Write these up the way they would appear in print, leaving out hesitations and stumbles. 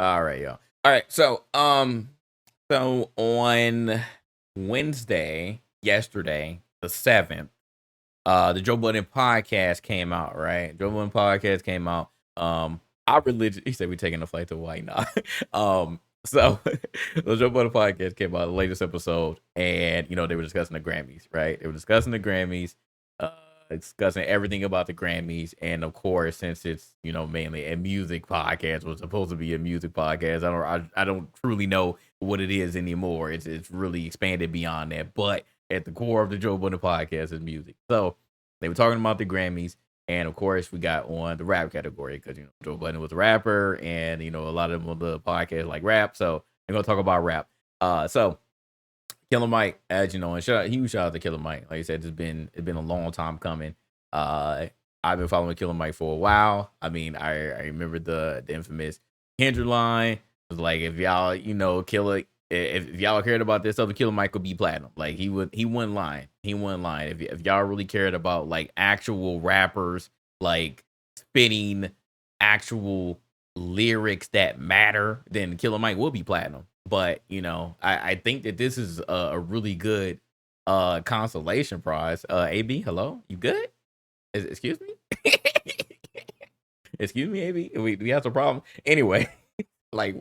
All right, y'all. All right, so on yesterday, the 7th, the Joe Budden podcast came out, right? Joe Budden podcast came out. He said we taking a flight to Hawaii now. So the Joe Budden podcast came out, the latest episode, and they were discussing the Grammys, right? They were discussing the Grammys, discussing everything about the Grammys, and of course, since it's mainly a music podcast, was supposed to be a music podcast. I don't truly know what it is anymore. It's really expanded beyond that, but at the core of the Joe Budden podcast is music. So they were talking about the Grammys, and of course, we got on the rap category because Joe Budden was a rapper, and a lot of them on the podcast like rap. So they're gonna talk about rap. So Killer Mike, as you know, and huge shout out to Killer Mike. Like I said, it's been a long time coming. I've been following Killer Mike for a while. I mean, I remember the infamous Kendrick line. It was like, if y'all Killer, if y'all cared about this stuff, the Killer Mike would be platinum. Like he wouldn't lie. He wouldn't lie. If y'all really cared about like actual rappers, like spitting actual lyrics that matter, then Killer Mike will be platinum. But I think that this is a really good consolation prize. AB, hello, you good? Excuse me? Excuse me, AB. We have some problem. Anyway, like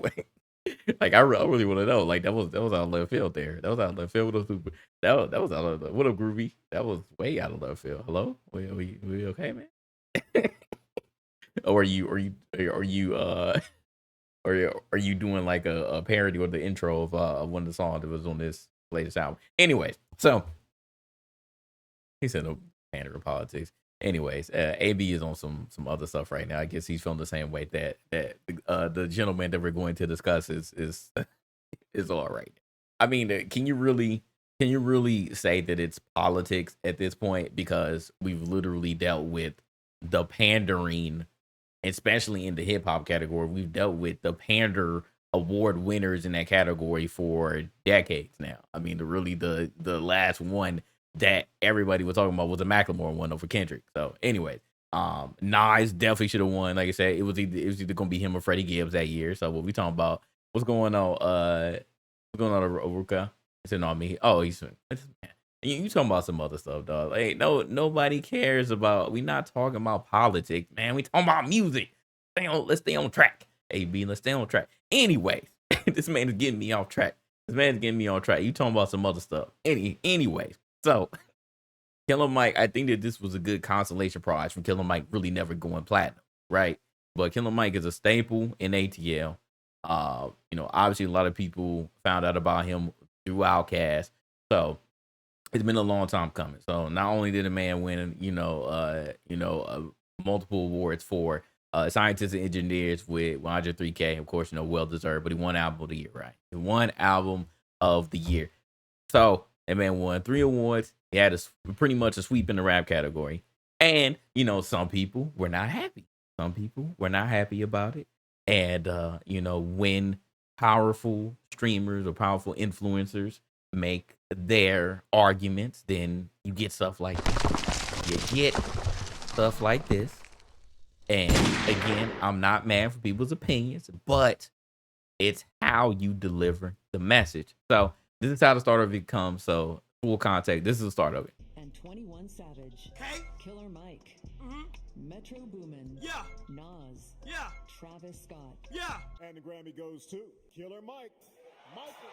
I really want to know. Like that was out of left field there. That was out of left field. That was out of what up, Groovy? That was way out of left field. Hello, we okay, man? Or are you doing like a parody or the intro of one of the songs that was on this latest album? Anyways, so he said no pander politics. Anyways, AB is on some other stuff right now. I guess he's feeling the same way that the gentleman that we're going to discuss is is all right. I mean, can you really say that it's politics at this point? Because we've literally dealt with the pandering, especially in the hip hop category. We've dealt with the pander award winners in that category for decades now. I mean, the last one that everybody was talking about was the Macklemore one over Kendrick. So, anyways, Nas definitely should have won. Like I said, it was either gonna be him or Freddie Gibbs that year. So, what we talking about? What's going on? What's going on, Aruka? It's on me. Oh, you talking about some other stuff, dog. Like, nobody cares about. We not talking about politics, man. We talking about music. Let's stay on track. AB, let's stay on track. Anyways, this man is getting me off track. You talking about some other stuff. Anyways, so Killer Mike, I think that this was a good consolation prize from Killer Mike really never going platinum, right? But Killer Mike is a staple in ATL. Obviously a lot of people found out about him through Outkast. So it's been a long time coming. So not only did a man win, multiple awards for scientists and engineers with 103K, of course, well deserved, but he won album of the year, right? He won album of the year. So that man won 3 awards. He had pretty much a sweep in the rap category. And, some people were not happy. Some people were not happy about it. And, when powerful streamers or powerful influencers make their arguments, then you get stuff like this. And again, I'm not mad for people's opinions, but it's how you deliver the message. So this is how the start of it comes. So full context, this is the start of it. And 21 Savage. Okay. Killer Mike. Metro Boomin. Yeah. Nas. Yeah. Travis Scott. Yeah. And the Grammy goes to Killer Mike. Michael.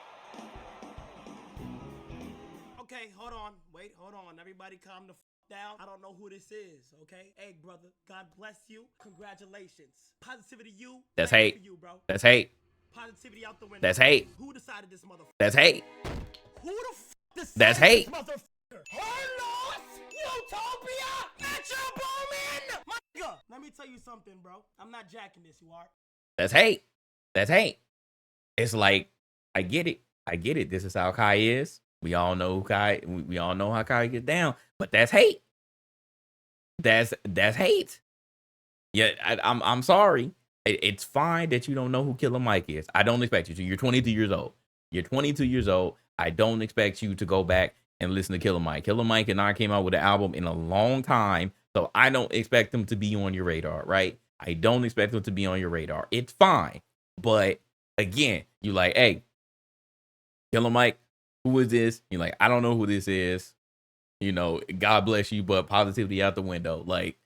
Okay, hold on. Wait, hold on. Everybody calm the down. I don't know who this is, okay? Hey, brother, God bless you. Congratulations. Positivity you. That's hate. For you, bro. That's hate. Positivity out the window. That's hate. Who decided this motherfucker? That's hate. Who the decided That's hate. this motherfucker? Hello, Utopia! Metro Boomin! My nigga, let me tell you something, bro. I'm not jacking this, you are. That's hate. That's hate. It's like, I get it. This is how Kai is. We all know Kai. We all know how Kai gets down. But that's hate. That's hate. Yeah, I'm sorry. It's fine that you don't know who Killer Mike is. I don't expect you to. You're 22 years old. I don't expect you to go back and listen to Killer Mike. Killer Mike and I came out with an album in a long time, so I don't expect them to be on your radar, right? I don't expect them to be on your radar. It's fine. But again, you like, hey, Killer Mike, who is this? You're like, I don't know who this is. God bless you, but positivity out the window. Like,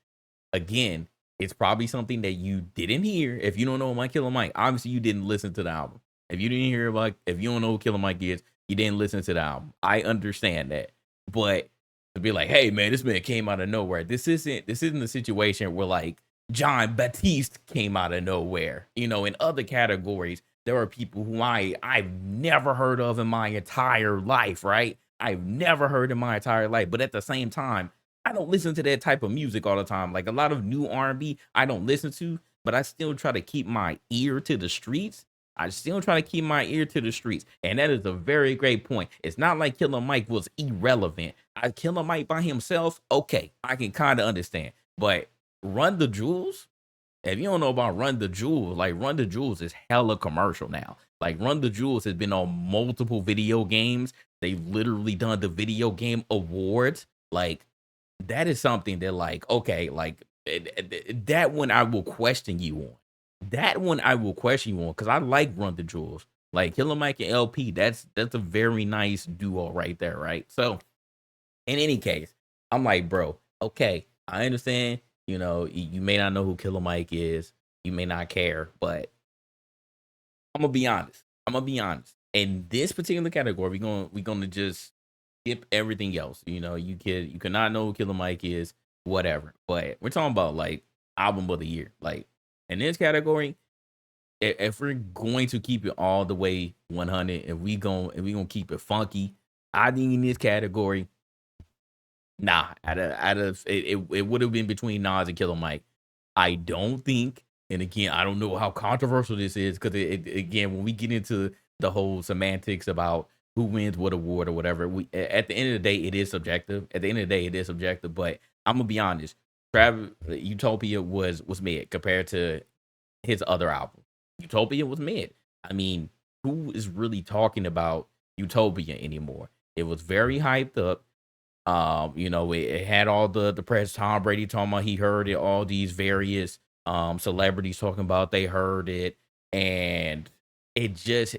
again, it's probably something that you didn't hear. If you don't know my Killer Mike, obviously you didn't listen to the album. If you didn't hear about, if you don't know who Killer Mike is, you didn't listen to the album. I understand that, but to be like, hey man, this man came out of nowhere. This isn't a situation where like John Baptiste came out of nowhere. In other categories, there are people who I've never heard of in my entire life, right? I've never heard in my entire life, but at the same time, I don't listen to that type of music all the time. Like a lot of new R&B, I don't listen to, but I still try to keep my ear to the streets. I still try to keep my ear to the streets. And that is a very great point. It's not like Killer Mike was irrelevant. Killer Mike by himself, okay, I can kind of understand. But Run the Jewels, if you don't know about Run the Jewels, like Run the Jewels is hella commercial now. Like Run the Jewels has been on multiple video games. They've literally done the video game awards. Like that is something that like, okay, like that one I will question you on. That one I will question you on because I like Run the Jewels. Like Killer Mike and LP, that's a very nice duo right there, right? So in any case, I'm like, bro, okay, I understand. You may not know who Killer Mike is. You may not care, but I'm gonna be honest. In this particular category, we're gonna just skip everything else. You cannot know who Killer Mike is, whatever. But we're talking about like album of the year. Like in this category, if we're going to keep it all the way 100, and we gonna keep it funky, I think in this category, nah, out of it would have been between Nas and Killer Mike. I don't think, and again, I don't know how controversial this is because again, when we get into the whole semantics about who wins what award or whatever, at the end of the day, it is subjective. But I'm gonna be honest, Utopia was mid compared to his other album. Utopia was mid. I mean, who is really talking about Utopia anymore? It was very hyped up. It had all the press. Tom Brady talking about he heard it. All these various celebrities talking about they heard it, and it just.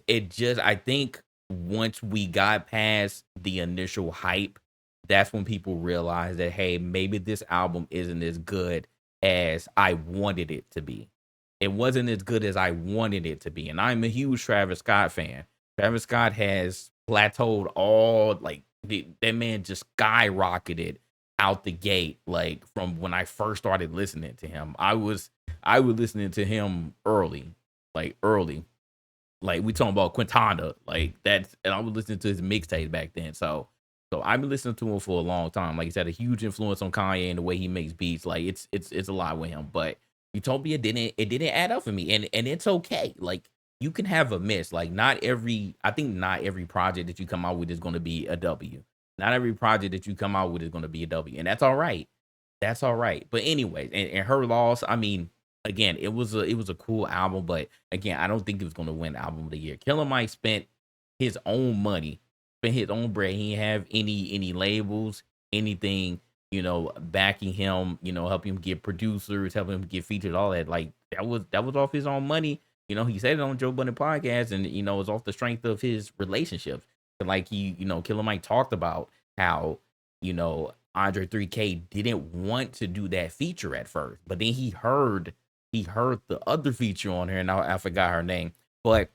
I think once we got past the initial hype, that's when people realized that hey, maybe this album isn't as good as I wanted it to be. It wasn't as good as I wanted it to be, and I'm a huge Travis Scott fan. Travis Scott has plateaued all like that man just skyrocketed out the gate. Like from when I first started listening to him, I was listening to him early. Like we talking about Quintana, like that's, and I was listening to his mixtapes back then. So I've been listening to him for a long time. Like he's had a huge influence on Kanye and the way he makes beats. Like it's a lot with him. But Utopia didn't add up for me, and it's okay. Like you can have a miss. Like not every project that you come out with is going to be a W. Not every project that you come out with is going to be a W, and that's all right. That's all right. But anyways, and her loss, I mean, again, it was a cool album, but again, I don't think it was going to win album of the year. Killer Mike spent his own money, spent his own bread. He didn't have any labels, anything, backing him, helping him get producers, helping him get featured, all that. Like that was off his own money. He said it on Joe Budden podcast, and it was off the strength of his relationships. Like Killer Mike talked about how, Andre 3K didn't want to do that feature at first, but then he heard the other feature on her, and I forgot her name, but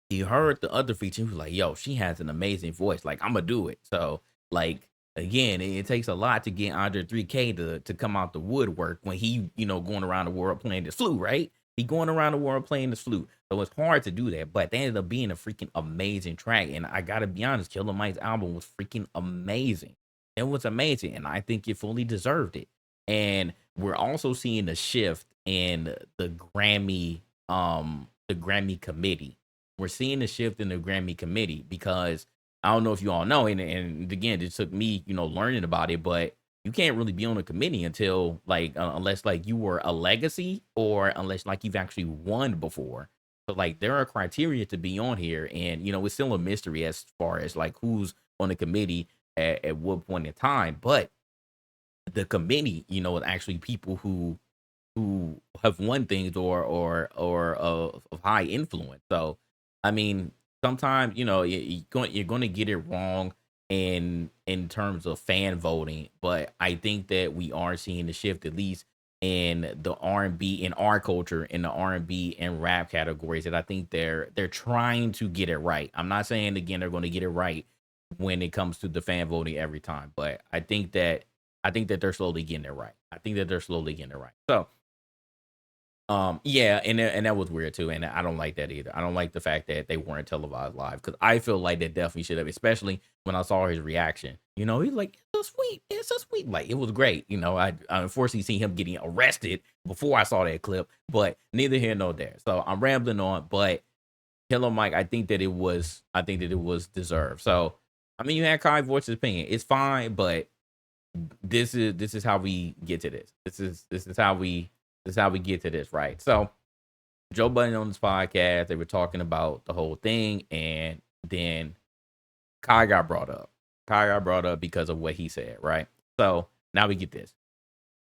he heard the other feature. He was like, yo, she has an amazing voice. Like, I'm gonna do it. So like, again, it takes a lot to get Andre 3K to come out the woodwork when he, going around the world playing the flute, right? He going around the world playing the flute. So it's hard to do that, but they ended up being a freaking amazing track. And I gotta be honest, Killer Mike's album was freaking amazing. It was amazing, and I think it fully deserved it. And we're also seeing a shift in the Grammy committee. We're seeing a shift in the Grammy committee because I don't know if you all know, and again, it took me, learning about it, but you can't really be on a committee until like unless like you were a legacy or unless like you've actually won before. So like there are criteria to be on here, and it's still a mystery as far as like who's on the committee at what point in time. But the committee, is actually people who who have won things or of high influence. So, I mean, sometimes you're going to get it wrong in terms of fan voting, but I think that we are seeing the shift, at least in the R&B, in our culture, in the R&B and rap categories, that I think they're trying to get it right. I'm not saying again they're going to get it right when it comes to the fan voting every time, but I think that they're slowly getting it right. I think that they're slowly getting it right. So, yeah, and that was weird too, and I don't like that either. I don't like the fact that they weren't televised live, because I feel like they definitely should have, especially when I saw his reaction. He's like, it's so sweet, like it was great. I unfortunately seen him getting arrested before I saw that clip, but neither here nor there. So I'm rambling on, but Killer Mike, I think that it was deserved. So I mean, you had Kai voice his opinion. It's fine, but this is how we get to this. This is how we get to this, right? So Joe Budden on this podcast, they were talking about the whole thing, and then Kai got brought up. Kai got brought up because of what he said, right? So now we get this.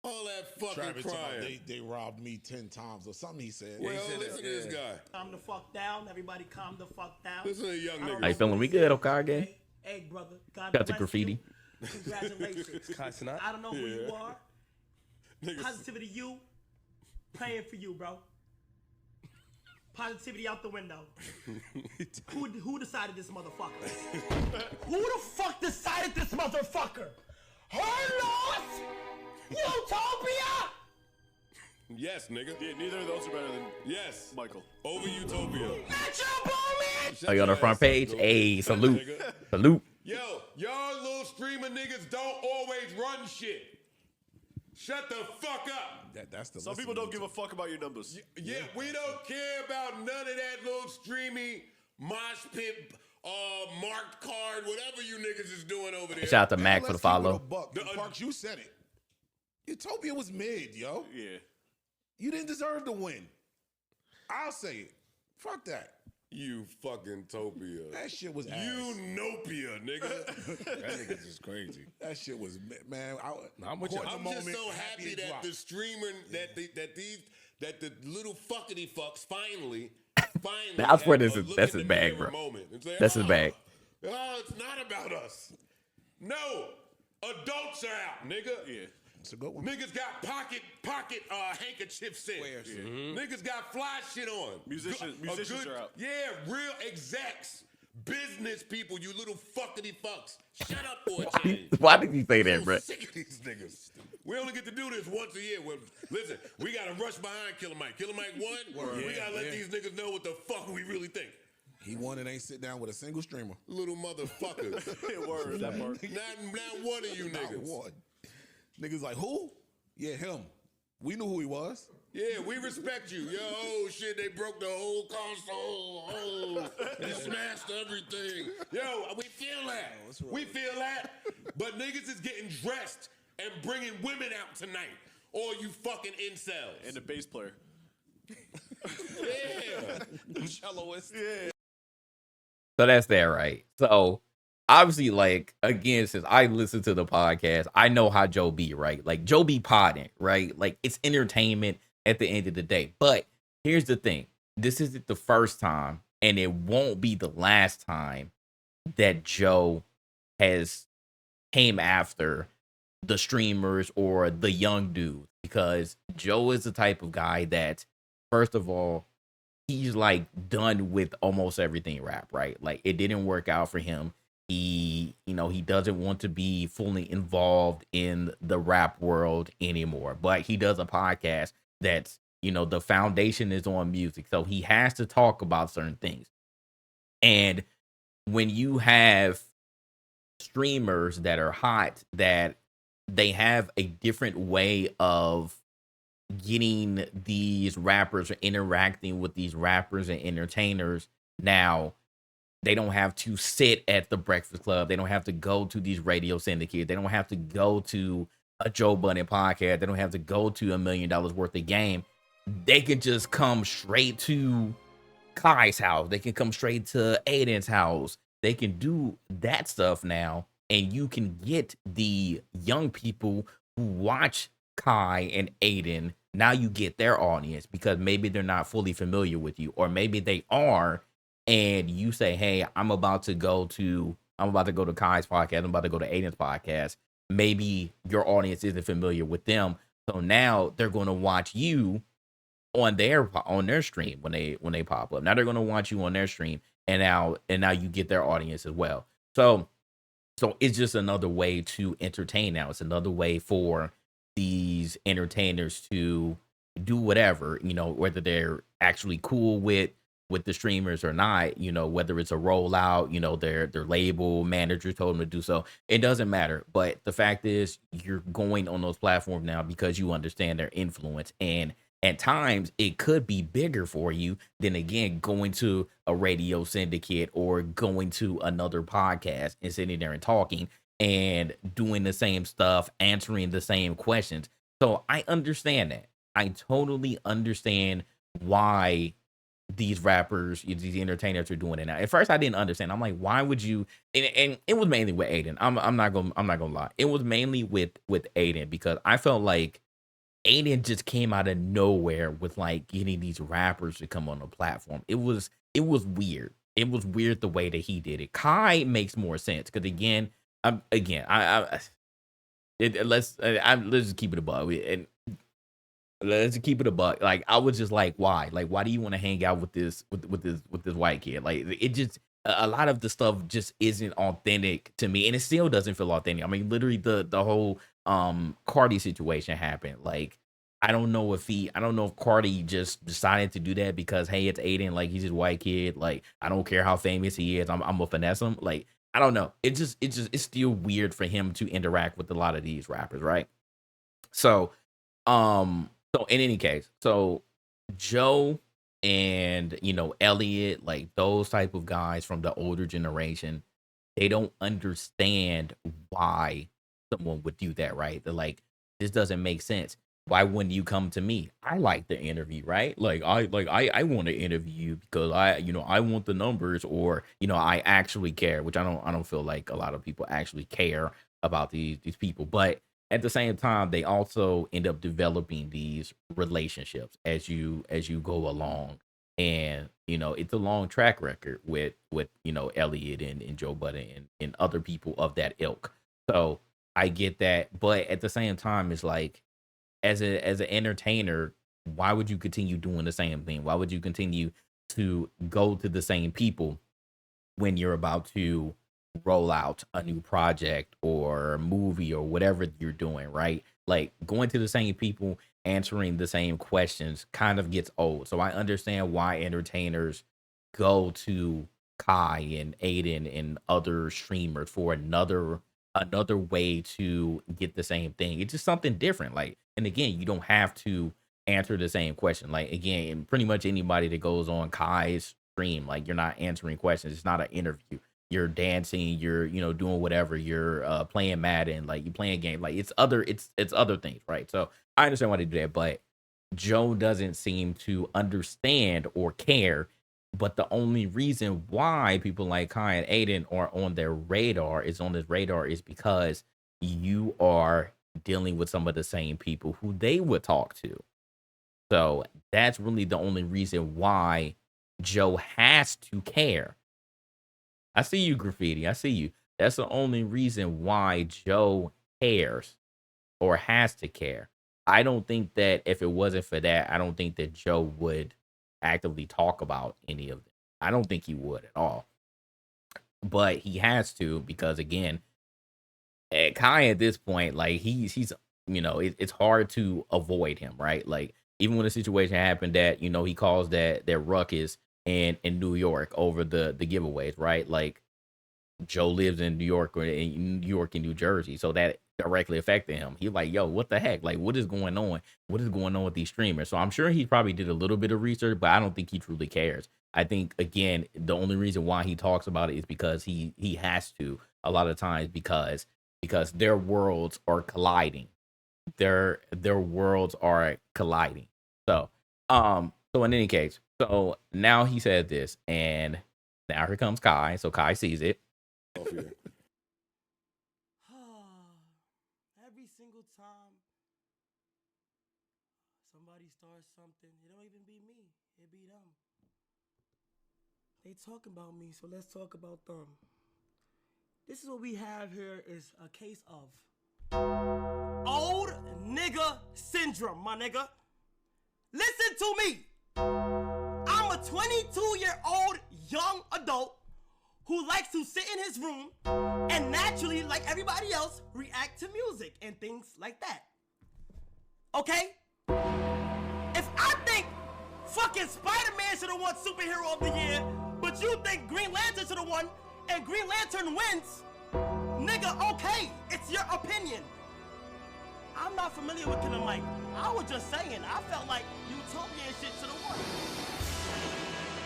All that fucking Travis talking about crying. they robbed me 10 times or something he said. Well, He said listen to this guy. Calm the fuck down. Everybody calm the fuck down. Listen to a young I don't nigga. know How you feeling? what We it good, is, Okage? Hey, brother. God Got the bless graffiti. you. Congratulations. I don't know who you are. Niggas- Positivity you. Praying for you, bro. Positivity out the window. Who decided this motherfucker? Who the fuck decided this motherfucker? Her loss? Utopia? Yes, nigga. Yeah, neither of those are better than Yes. Michael. Over Utopia. Metro Boomin! Shut Are you on the your front ass up, page? dude. Hey, Shut, salute. nigga. Salute. Yo, y'all little streamer niggas don't always run shit. Shut the fuck up. that's the Some people don't give a fuck about your numbers. Yeah, we don't care about none of that little streamy mosh pit, marked card, whatever you niggas is doing over there. Shout out to Mac for the follow. Parks, you said it. Utopia was mid, yo. Yeah. You didn't deserve to win. I'll say it. Fuck that. You fucking Topia. That shit was ass. Nopia, nigga. That nigga's just crazy. That shit was, man. I'm with you. I'm just so happy that the streamer, that the little fuckity fucks finally. That's where have this a is- look that's in his the bag, mirror bro. moment and say, That's his bag. Oh, it's not about us. No, adults are out, nigga. Yeah. It's a good one. Niggas got pocket handkerchiefs in. Niggas got fly shit on. Musicians are out. Yeah, real execs, business people, you little fuckity fucks. Shut up, boy. Why did you say I'm that, so bro? sick of these niggas. We only get to do this once a year. Well, listen, we gotta rush behind Killer Mike. Killer Mike won. We gotta let these niggas know what the fuck we really think. He won and ain't sit down with a single streamer. Little motherfuckers. Word, that part. not one of you Not niggas. one. Niggas like, who? Yeah, him. We knew who he was. Yeah, we respect you. Yo, oh shit, they broke the whole console. Oh, they smashed everything. Yo, we feel that. We feel that. But niggas is getting dressed and bringing women out tonight. All you fucking incels. And the bass player. Yeah. The celloist. So that's that, right? So obviously, like, again, since I listen to the podcast, I know how Joe be, right? Like, Joe be podding, right? Like, it's entertainment at the end of the day. But here's the thing. This isn't the first time, and it won't be the last time that Joe has came after the streamers or the young dudes, because Joe is the type of guy that, first of all, he's like done with almost everything rap, right? Like, it didn't work out for him. He doesn't want to be fully involved in the rap world anymore, but he does a podcast that's, the foundation is on music. So he has to talk about certain things. And when you have streamers that are hot, that they have a different way of getting these rappers or interacting with these rappers and entertainers. Now, they don't have to sit at the Breakfast Club. They don't have to go to these radio syndicates. They don't have to go to a Joe Budden podcast. They don't have to go to $1 million worth of game. They can just come straight to Kai's house. They can come straight to Aiden's house. They can do that stuff now. And you can get the young people who watch Kai and Aiden now you get their audience because maybe they're not fully familiar with you, or maybe they are, and you say, "Hey, I'm about to go to Kai's podcast. I'm about to go to Aiden's podcast." Maybe your audience isn't familiar with them, so now they're going to watch you on their stream when they pop up. Now they're going to watch you on their stream, and now you get their audience as well. So it's just another way to entertain now. It's another way for these entertainers to do whatever, whether they're actually cool with the streamers or not, whether it's a rollout, their label manager told them to do so. It doesn't matter. But the fact is you're going on those platforms now because you understand their influence, and at times it could be bigger for you than, again, going to a radio syndicate or going to another podcast and sitting there and talking and doing the same stuff, answering the same questions. So I understand that. I totally understand why these rappers, these entertainers are doing it now. At first I didn't understand. I'm like, why would you? And it was mainly with Aiden. I'm not gonna lie. It was mainly with Aiden, because I felt like Aiden just came out of nowhere with like getting these rappers to come on the platform. It was weird. It was weird the way that he did it. Kai makes more sense because let's just keep it a buck. And let's keep it a buck. Like, I was just like, why? Like, why do you want to hang out with this white kid? Like, it just, a lot of the stuff just isn't authentic to me, and it still doesn't feel authentic. I mean, literally the whole Cardi situation happened. Like, I don't know if Cardi just decided to do that because, hey, it's Aiden, like, he's a white kid, like, I don't care how famous he is, I'm gonna finesse him. Like, I don't know. It's still weird for him to interact with a lot of these rappers, right? So so in any case, so Joe and Elliot, like those type of guys from the older generation, they don't understand why someone would do that, right? They're like, this doesn't make sense. Why wouldn't you come to me? I like the interview, right? I want to interview you because I want the numbers, or I actually care, which I don't feel like a lot of people actually care about these people. But at the same time, they also end up developing these relationships as you go along. And it's a long track record with Elliot and Joe Budden and other people of that ilk. So I get that, but at the same time, it's like, as an entertainer, why would you continue doing the same thing? Why would you continue to go to the same people when you're about to roll out a new project or movie or whatever you're doing, right? Like, going to the same people, answering the same questions kind of gets old. So I understand why entertainers go to Kai and Aiden and other streamers for another way to get the same thing. It's just something different. Like, and again, you don't have to answer the same question. Like, again, pretty much anybody that goes on Kai's stream, like, you're not answering questions. It's not an interview. You're dancing, you're doing whatever, you're playing Madden, like, you playing a game, like, it's other things, right? So I understand why they do that, but Joe doesn't seem to understand or care. But the only reason why people like Kai and Aiden are on this radar is because you are dealing with some of the same people who they would talk to. So that's really the only reason why Joe has to care. I see you, Graffiti. I see you. That's the only reason why Joe cares or has to care. I don't think that if it wasn't for that, I don't think that Joe would actively talk about any of them. I don't think he would at all. But he has to, because, again, Kai at this point, like, he's it's hard to avoid him, right? Like, even when a situation happened that he caused that ruckus in New York over the giveaways, right? Like, Joe lives in New York, or in New York and New Jersey, so that directly affected him. He like, yo, what the heck? Like, what is going on? What is going on with these streamers? So I'm sure he probably did a little bit of research, but I don't think he truly cares. I think, again, the only reason why he talks about it is because he has to a lot of times, because their worlds are colliding. Their worlds are colliding. So so in any case, so now he said this, and now here comes Kai. So Kai sees it. Every single time They talking about me, so let's talk about them. This is what we have here is a case of old nigga syndrome, my nigga. Listen to me. I'm a 22-year-old young adult who likes to sit in his room and naturally, like everybody else, react to music and things like that. Okay? If I think fucking Spider-Man should have won Superhero of the Year, but you think Green Lantern should have won, and Green Lantern wins, nigga, okay, it's your opinion. I'm not familiar with Killer Mike. I was just saying, I felt like Utopia and shit should have won.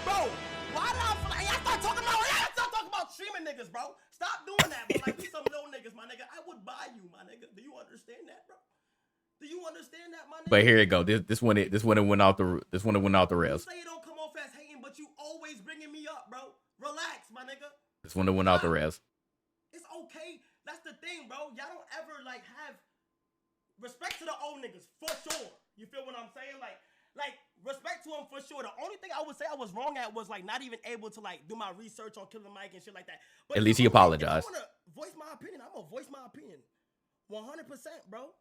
Bro, why did I feel like, y'all start talking about streaming niggas, bro. Stop doing that, bro. Like, we some little niggas, my nigga. I would buy you, my nigga. Do you understand that, bro? Do you understand that, my nigga? But here it go. This one went off the rails. You say you don't come off as hating, but you always bringing me up, bro. Relax, my nigga. This one went off the rails. It's okay. That's the thing, bro. Y'all don't ever like have respect to the old niggas for sure. You feel what I'm saying? Like respect to them for sure. The only thing I would say I was wrong at was like not even able to like do my research on Killer Mike and shit like that. But At least he apologized. If I wanna voice my opinion, I'm gonna voice my opinion. 100%, bro.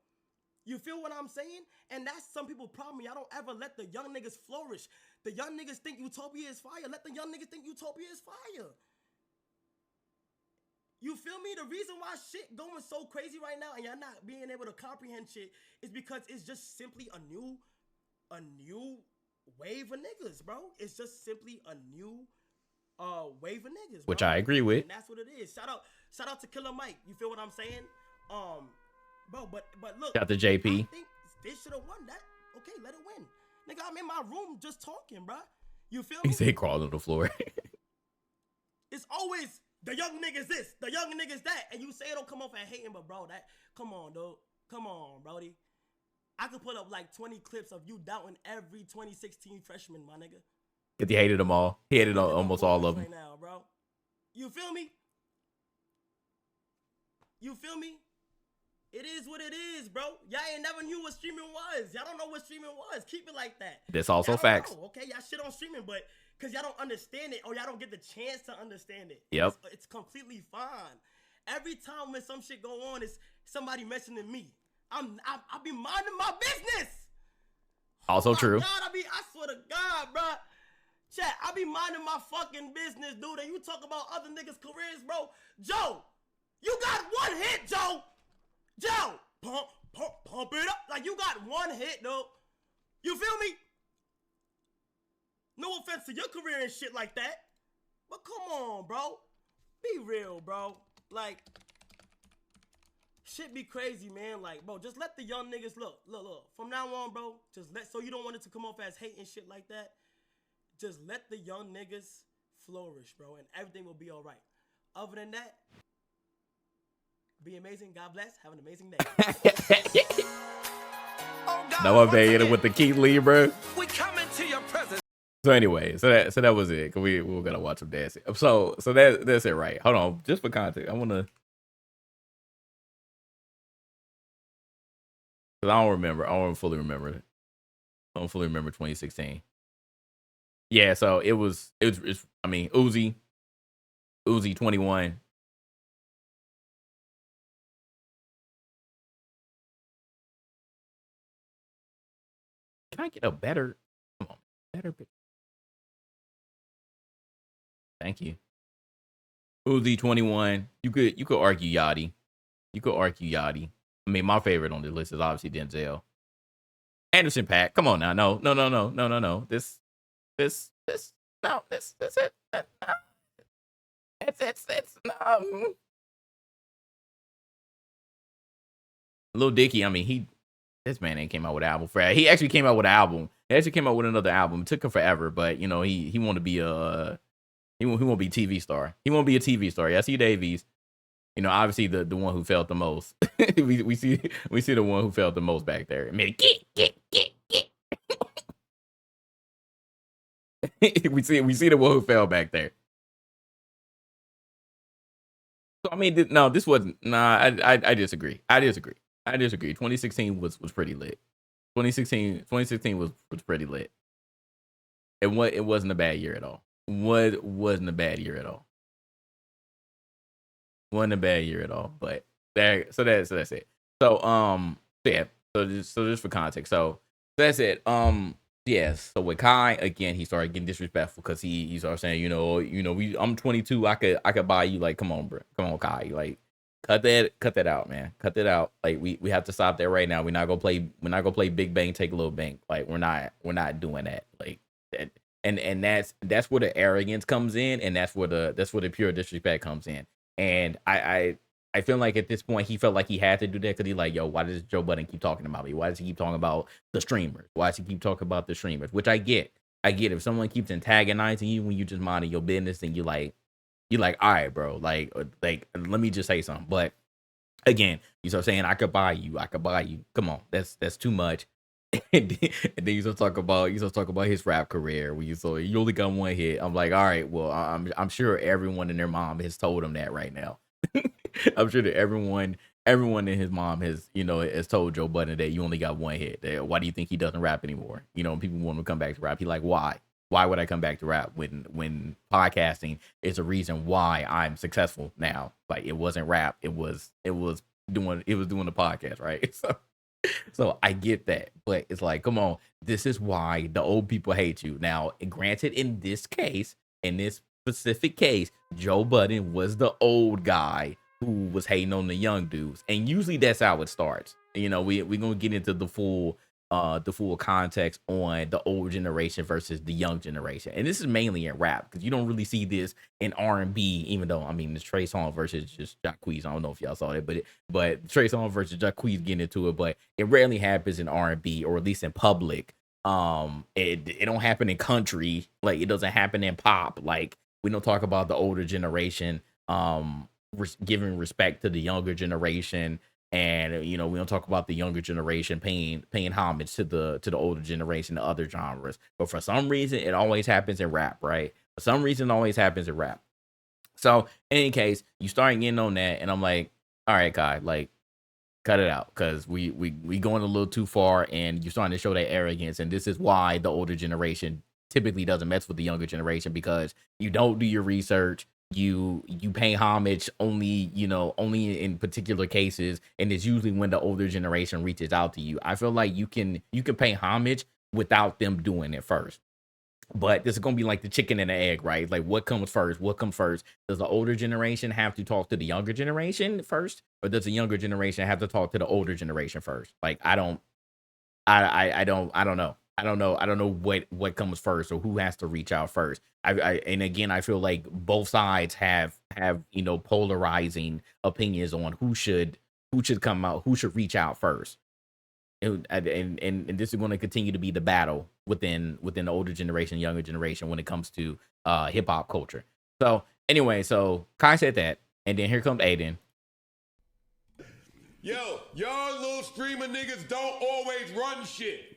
You feel what I'm saying? And that's some people's problem. Y'all don't ever let the young niggas flourish. The young niggas think Utopia is fire. Let the young niggas think Utopia is fire. You feel me? The reason why shit going so crazy right now and y'all not being able to comprehend shit is because it's just simply a new wave of niggas, bro. It's just simply a new wave of niggas, bro. Which I agree with. And that's what it is. Shout out to Killer Mike. You feel what I'm saying? Bro, but look. Shout out to JP. I think they should have won that. Okay, let it win. Nigga, I'm in my room just talking, bro. You feel me? He said crawled on the floor. It's always the young niggas this, the young niggas that, and you say it don't come off as hating, but bro, come on, dude. Come on, brody. I could put up like 20 clips of you doubting every 2016 freshman, my nigga. Cause he hated them all. He hated almost all of them. Right now, bro. You feel me? You feel me? It is what it is, bro. Y'all ain't never knew what streaming was. Y'all don't know what streaming was. Keep it like that. That's also y'all facts. know, okay, y'all shit on streaming, but because y'all don't understand it or y'all don't get the chance to understand it. Yep. It's completely fine. Every time when some shit go on, it's somebody mentioning me. I be minding my business. Also true. God, I swear to God, bro. Chat, I be minding my fucking business, dude. And you talk about other niggas' careers, bro. Joe, you got one hit, Joe. Joe, pump it up. Like, you got one hit, though. You feel me? No offense to your career and shit like that. But come on, bro. Be real, bro. Like, shit be crazy, man. Like, bro, just let the young niggas look. From now on, bro, so you don't want it to come off as hate and shit like that. Just let the young niggas flourish, bro, and everything will be all right. Other than that, be amazing. God bless. Have an amazing day. No one hit it with the Keith Lee, bro. We coming to your presence. So anyway, so that was it. Cause we were gonna watch him dancing. So that's it, right? Hold on, just for context, I wanna. Cause I don't fully remember it. I don't fully remember 2016. Yeah, so it's I mean, Uzi 21. Can I get a better? Come on, better. Thank you. Uzi 21. You could argue Yachty. I mean, my favorite on the list is obviously Denzel. Anderson .Paak. Come on now. No. This it. It's no. Lil Dicky, I mean, this man ain't came out with an album. He actually came out with an album. He actually came out with another album. It took him forever, but you know, he want to be he won't be a TV star. He won't be a TV star. Yeah, C. Davies, you know, obviously the one who felt the most. we see the one who felt the most back there. I mean, get. we see the one who fell back there. So I mean, this wasn't. Nah, I disagree. 2016 was pretty lit. 2016 was pretty lit. It wasn't a bad year at all. wasn't a bad year at all. Wasn't a bad year at all. But there, so that's it. So yeah. So just for context. So that's it. Yes. So with Kai again, he started getting disrespectful because he started saying, I'm 22. I could buy you. Like, come on, bro. Come on, Kai. Like, cut that out, man. Cut that out. Like, we have to stop that right now. We're not gonna play Big Bang, take a little bank. Like, we're not doing that. Like that. And that's where the arrogance comes in, and that's where the pure disrespect comes in. And I feel like at this point he felt like he had to do that because he's like, yo, why does Joe Budden keep talking about me? Why does he keep talking about the streamers? Why does he keep talking about the streamers? Which I get. If someone keeps antagonizing you when you just minding your business, and you're like, all right, bro, like let me just say something. But again, you start saying I could buy you. Come on, that's too much. and then you start talk about his rap career. Where you only got one hit. I'm like, all right, well, I'm sure everyone and their mom has told him that right now. I'm sure that everyone and his mom has told Joe Budden that you only got one hit. Why do you think he doesn't rap anymore? People want him to come back to rap. He like, why? Why would I come back to rap when podcasting is a reason why I'm successful now? Like, it wasn't rap. It was doing the podcast, right? So I get that, but it's like, come on, this is why the old people hate you. Now, granted, in this specific case, Joe Budden was the old guy who was hating on the young dudes, and usually that's how it starts. We're gonna get into the full context on the old generation versus the young generation, and this is mainly in rap because you don't really see this in R&B. Even though it's Trey Songz versus just Jacquees. I don't know if y'all saw that, but Trey Songz versus Jacquees getting into it, but it rarely happens in R&B, or at least in public. It don't happen in country, like it doesn't happen in pop. Like, we don't talk about the older generation giving respect to the younger generation. And we don't talk about the younger generation paying homage to the older generation, the other genres. But for some reason, it always happens in rap, right? For some reason, it always happens in rap. So in any case, you start getting on that, and I'm like, all right, Kai, like, cut it out, because we going a little too far, and you're starting to show that arrogance. And this is why the older generation typically doesn't mess with the younger generation, because you don't do your research. You pay homage only in particular cases, and it's usually when the older generation reaches out to you. I feel like you can pay homage without them doing it first. But this is gonna be like the chicken and the egg, right? Like, what comes first? Does the older generation have to talk to the younger generation first, or does the younger generation have to talk to the older generation first? Like, I don't know. I don't know what comes first, or who has to reach out first. And again, I feel like both sides have polarizing opinions on who should come out, who should reach out first. And this is going to continue to be the battle within the older generation, younger generation, when it comes to hip hop culture. So anyway, so Kai said that, and then here comes Aiden. Yo, y'all little streamer niggas don't always run shit.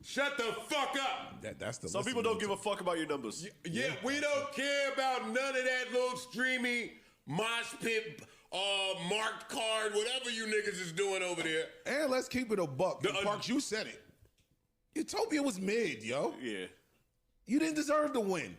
Shut the fuck up. That's the. Some people don't give a fuck about your numbers. Yeah, we don't care about none of that little streamy mosh pit, marked card, whatever you niggas is doing over there. And let's keep it a buck. Parks, you said it. Utopia was mid, yo. Yeah. You didn't deserve to win.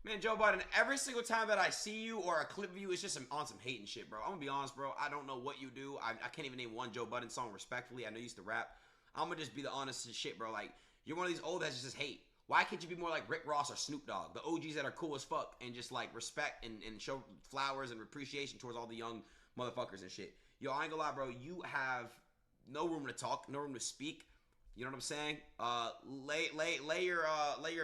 Man, Joe Budden, every single time that I see you or a clip of you, it's just on some hating shit, bro. I'm gonna be honest, bro. I don't know what you do. I can't even name one Joe Budden song respectfully. I know you used to rap. I'm gonna just be the honest shit, bro. Like, you're one of these old heads that just hate. Why can't you be more like Rick Ross or Snoop Dogg, the OGs that are cool as fuck, and just like respect and show flowers and appreciation towards all the young motherfuckers and shit? Yo, I ain't gonna lie, bro. You have no room to talk, no room to speak. You know what I'm saying? Lay your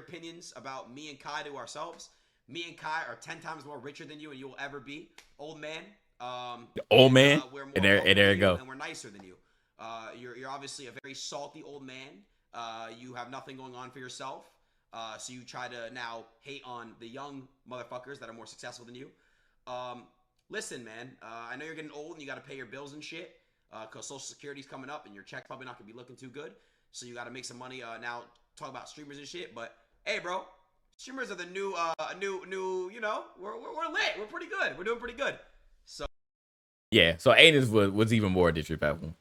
opinions about me and Kai to ourselves. Me and Kai are 10 times more richer than you, and you will ever be, old man. Old man. We're more and there you go. And we're nicer than you. You're obviously a very salty old man. You have nothing going on for yourself. So you try to now hate on the young motherfuckers that are more successful than you. Listen, man, I know you're getting old and you got to pay your bills and shit, because Social Security's coming up and your check's probably not going to be looking too good. So you got to make some money now, talk about streamers and shit. But, hey, bro, streamers are the new, we're lit. We're pretty good. We're doing pretty good. So. Yeah, so Aiden's was even more disrespectful.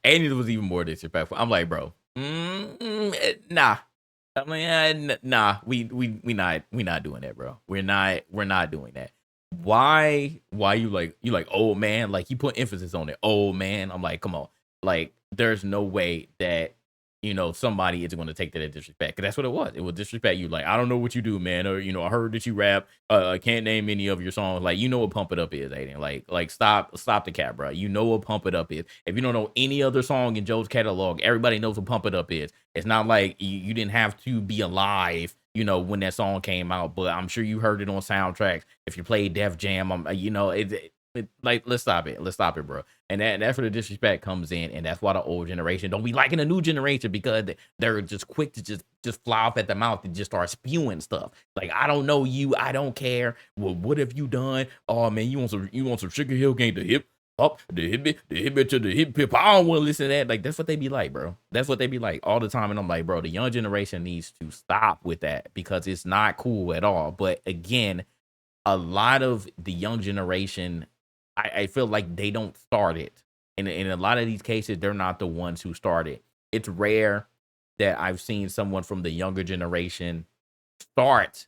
I'm like, bro, nah. I'm like, nah, we not doing that, bro. We're not doing that. Why you like old man? Like you put emphasis on it, old man. I'm like, come on. Like there's no way that somebody is going to take that as disrespect. 'Cause that's what it was. It was disrespect. You like, I don't know what you do, man. Or I heard that you rap. I can't name any of your songs. Like what Pump It Up is, Aiden. Like stop the cap, bro. You know what Pump It Up is. If you don't know any other song in Joe's catalog, everybody knows what Pump It Up is. It's not like you didn't have to be alive, when that song came out. But I'm sure you heard it on soundtracks. If you played Def Jam, like let's stop it, bro. And that's where the disrespect comes in, and that's why the old generation don't be liking the new generation, because they're just quick to just fly off at the mouth and just start spewing stuff. Like, I don't know you, I don't care. Well, what have you done? Oh man, you want some Sugar Hill Gang, the hip hop, the hip to the hip hip. I don't want to listen to that. Like, that's what they be like, bro. That's what they be like all the time. And I'm like, bro, the young generation needs to stop with that, because it's not cool at all. But again, a lot of the young generation, I feel like they don't start it. And in a lot of these cases, they're not the ones who start it. It's rare that I've seen someone from the younger generation start,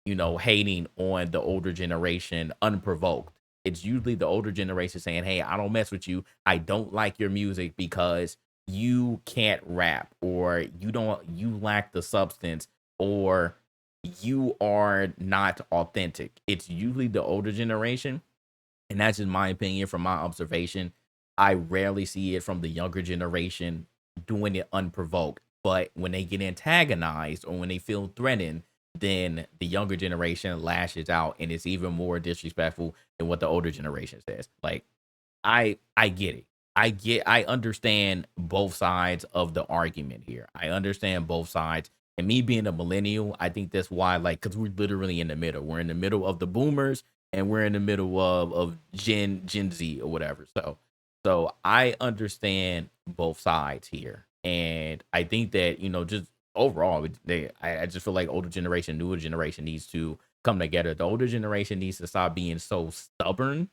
hating on the older generation unprovoked. It's usually the older generation saying, hey, I don't mess with you. I don't like your music because you can't rap, or you lack the substance, or you are not authentic. It's usually the older generation. And that's in my opinion, from my observation. I rarely see it from the younger generation doing it unprovoked. But when they get antagonized or when they feel threatened, then the younger generation lashes out, and it's even more disrespectful than what the older generation says. Like, I get it. I understand both sides of the argument here. I understand both sides. And me being a millennial, I think that's why, like, because we're literally in the middle. We're in the middle of the boomers, and we're in the middle of Gen Z or whatever. So I understand both sides here. And I think that, just overall, I just feel like older generation, newer generation needs to come together. The older generation needs to stop being so stubborn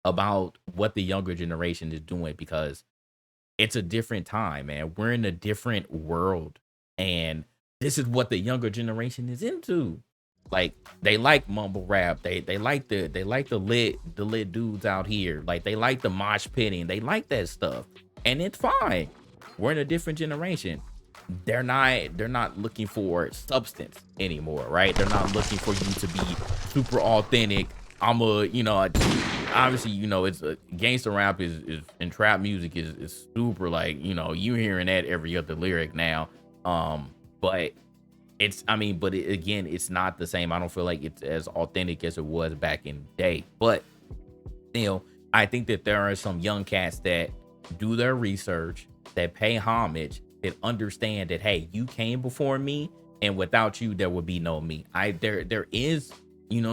about what the younger generation is doing, because it's a different time, man. We're in a different world, and this is what the younger generation is into. Like, they like mumble rap. They like the lit dudes out here. Like, they like the mosh pitting. They like that stuff, and it's fine. We're in a different generation. They're not looking for substance anymore, right? They're not looking for you to be super authentic. Obviously, it's gangster rap is and trap music is super, like, you hearing that every other lyric now. But again, it's not the same. I don't feel like it's as authentic as it was back in the day. But I think that there are some young cats that do their research, that pay homage, that understand that, hey, you came before me, and without you, there would be no me. There is,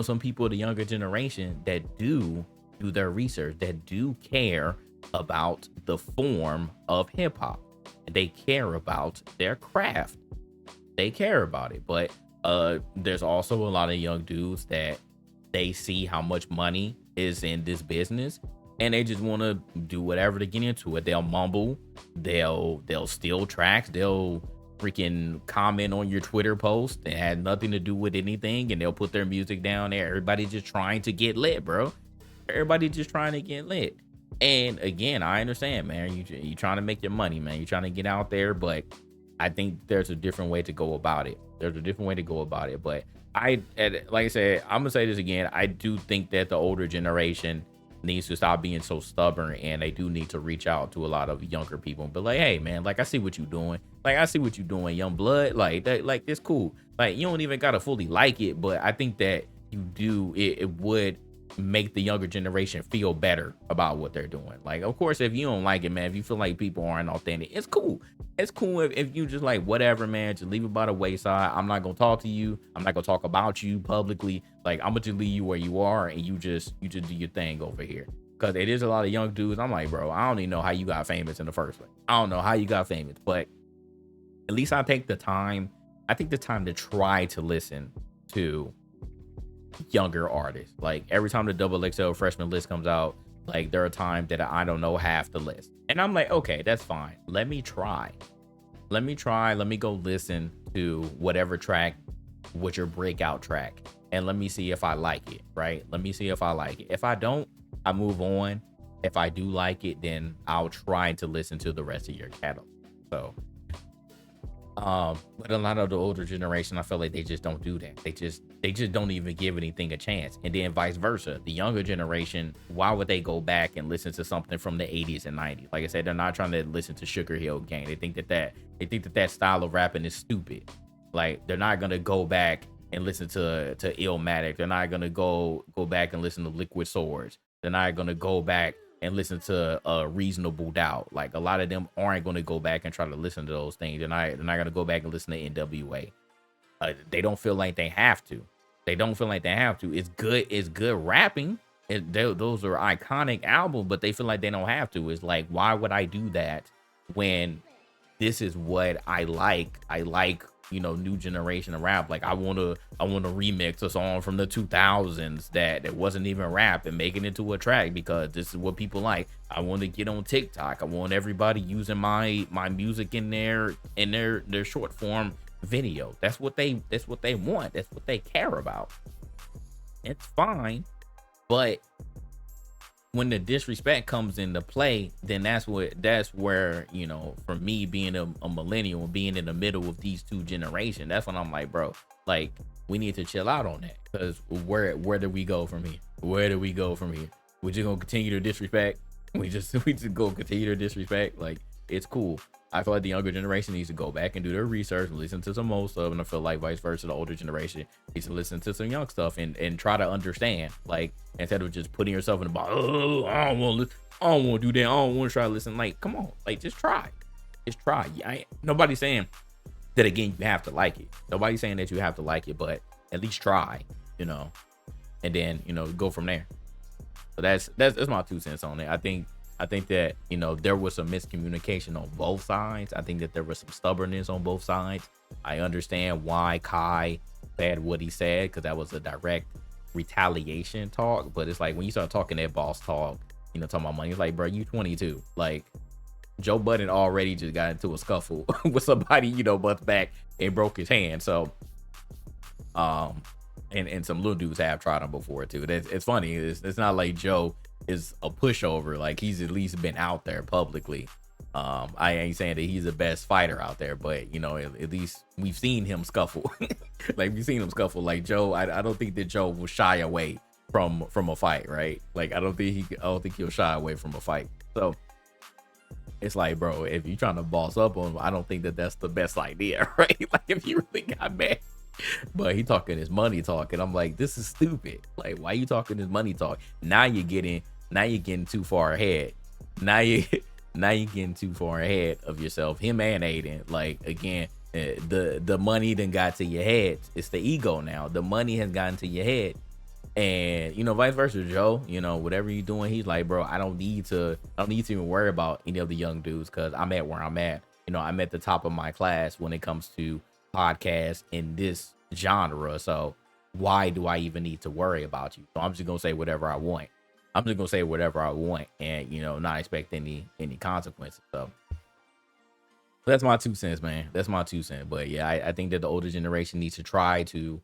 some people of the younger generation that do their research, that do care about the form of hip hop. They care about their craft. They care about it. But there's also a lot of young dudes that they see how much money is in this business, and they just want to do whatever to get into it. They'll mumble, they'll steal tracks, they'll freaking comment on your Twitter post that had nothing to do with anything, and they'll put their music down there. Everybody's just trying to get lit, bro. Everybody just trying to get lit. And again, I understand, man. You trying to make your money, man. You're trying to get out there, but I think there's a different way to go about it. But like I said, I'm gonna say this again. I do think that the older generation needs to stop being so stubborn, and they do need to reach out to a lot of younger people. But like, hey, man, like, I see what you're doing. Like, I see what you're doing, young blood. Like that, like, it's cool. Like, you don't even gotta fully like it, but I think that you do. It would make the younger generation feel better about what they're doing. Like, of course, if you don't like it, man, if you feel like people aren't authentic, it's cool. It's cool if you just like, whatever, man, just leave it by the wayside. I'm not gonna talk to you. I'm not gonna talk about you publicly. Like, I'm gonna just leave you where you are, and you just do your thing over here. Because it is a lot of young dudes. I'm like, bro, I don't even know how you got famous in the first place. I don't know how you got famous, but at least I take the time to try to listen to younger artists. Like, every time the XXL freshman list comes out, like, there are times that I don't know half the list, and I'm like, okay, that's fine. Let me try. let me go listen to whatever track, what's your breakout track, and let me see if I like it, right? Let me see if I like it. If I don't, I move on. If I do like it, then I'll try to listen to the rest of your catalog. So, but a lot of the older generation, I feel like they just don't do that. They just don't even give anything a chance. And then vice versa. The younger generation, why would they go back and listen to something from the 80s and 90s? Like I said, they're not trying to listen to Sugar Hill Gang. They think that style of rapping is stupid. Like, they're not gonna go back and listen to Illmatic. They're not gonna go back and listen to Liquid Swords. They're not gonna go back and listen to a Reasonable Doubt. Like, a lot of them aren't going to go back and try to listen to those things. They're not going to go back and listen to NWA. They don't feel like they have to. It's good rapping. Those are iconic albums, but they feel like they don't have to. It's like, why would I do that when this is what I like? I like, new generation of rap. Like, I want to remix a song from the 2000s that wasn't even rap and make it into a track because this is what people like. I want to get on TikTok. I want everybody using my music in their short form video. That's what they want. That's what they care about. It's fine, but when the disrespect comes into play, then that's where, for me being a millennial and being in the middle of these two generations, that's when I'm like, bro, like, we need to chill out on that. Because where do we go from here? We're just gonna continue to disrespect. We just go continue to disrespect. Like, it's cool. I feel like the younger generation needs to go back and do their research and listen to some old stuff, and I feel like vice versa, the older generation needs to listen to some young stuff and try to understand. Like, instead of just putting yourself in the box, oh, I don't want to do that, I don't want to try to listen. Like, come on, like, just try. Nobody's saying that, again, you have to like it. Nobody's saying that you have to like it, but at least try, and then go from there. So that's my 2 cents on it. I think that, there was some miscommunication on both sides. I think that there was some stubbornness on both sides. I understand why Kai said what he said, because that was a direct retaliation talk. But it's like, when you start talking that boss talk, talking about money, it's like, bro, you 22. Like, Joe Budden already just got into a scuffle with somebody, months back and broke his hand. So, and some little dudes have tried him before too. It's funny. It's not like Joe is a pushover. Like, he's at least been out there publicly. I ain't saying that he's the best fighter out there, but at least we've seen him scuffle. Like, Joe, I don't think that Joe will shy away from a fight, right? Like, I don't think he'll shy away from a fight. So it's like, bro, if you're trying to boss up on him, I don't think that that's the best idea, right? Like, if you really got mad. But he talking his money talk, and I'm like, this is stupid. Like, why you talking his money talk? Now you're getting too far ahead. Now you're getting too far ahead of yourself. Him and Aiden. Like, again, the money done got to your head. It's the ego now. The money has gotten to your head, and vice versa. Joe, whatever you're doing, he's like, bro, I don't need to even worry about any of the young dudes, because I'm at where I'm at. I'm at the top of my class when it comes to podcasts in this genre. So why do I even need to worry about you? So I'm just gonna say whatever I want. And not expect any consequences. So that's my 2 cents, man. That's my 2 cents. But yeah, I think that the older generation needs to try to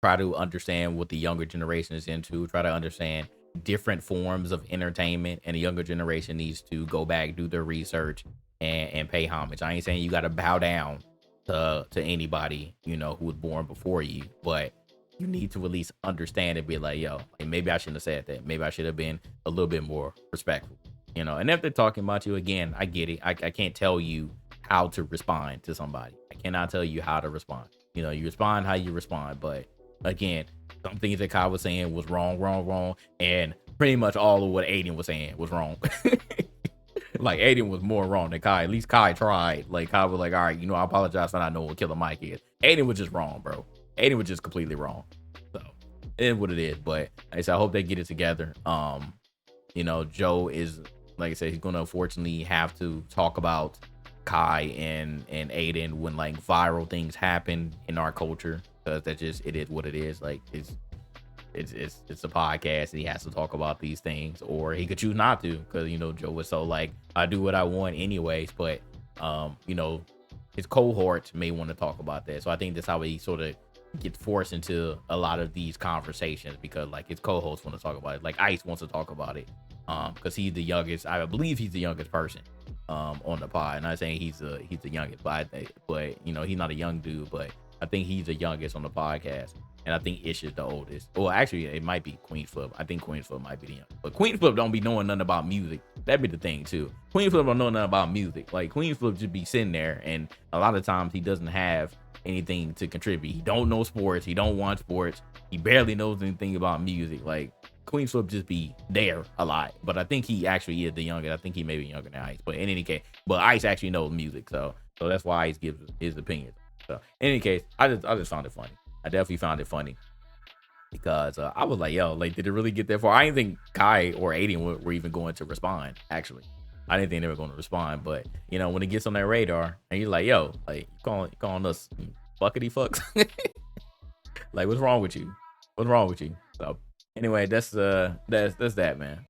understand what the younger generation is into, try to understand different forms of entertainment, and the younger generation needs to go back, do their research, and pay homage. I ain't saying you got to bow down to anybody, who was born before you, but you need to at least understand and be like, yo, maybe I shouldn't have said that. Maybe I should have been a little bit more respectful, and if they're talking about you, again, I get it. I can't tell you how to respond to somebody. I cannot tell you how to respond. You respond how you respond. But again, some things that Kai was saying was wrong. And pretty much all of what Aiden was saying was wrong. Like, Aiden was more wrong than Kai. At least Kai tried. Like, Kai was like, all right, I apologize for not knowing what Killer Mike is. Aiden was just wrong, bro. Aiden was just completely wrong. So it is what it is. But like I said, I hope they get it together. Joe is, like I said, he's gonna unfortunately have to talk about Kai and Aiden when, like, viral things happen in our culture, because it is what it is. Like, it's a podcast, and he has to talk about these things, or he could choose not to, because Joe was so like, I do what I want anyways. But you know, his cohorts may want to talk about that. So I think that's how he sort of gets forced into a lot of these conversations, because like his co-hosts want to talk about it. Like Ice wants to talk about it, because he's the youngest. I believe he's the youngest person on the pod. Not saying he's the youngest, but you know, he's not a young dude, but I think he's the youngest on the podcast. And I think Ish is the oldest. Well, actually, it might be Queen Flip. I think Queen Flip might be the youngest. But Queen Flip don't be knowing nothing about music. That'd be the thing, too. Queen Flip don't know nothing about music. Like, Queen Flip just be sitting there, and a lot of times he doesn't have anything to contribute. He don't know sports. He don't watch sports. He barely knows anything about music. Like, Queen Flip just be there a lot. But I think he actually is the youngest. I think he may be younger than Ice. But in any case, Ice actually knows music. So that's why Ice gives his opinion. So in any case, I just found it funny. I definitely found it funny, because I was like, yo, like, did it really get that far? I didn't think Kai or Aiden were even going to respond, actually. I didn't think they were going to respond, but, you know, when it gets on their radar, and you're like, yo, like, you calling us fuckity fucks? Like, what's wrong with you? What's wrong with you? So, anyway, that's that, man.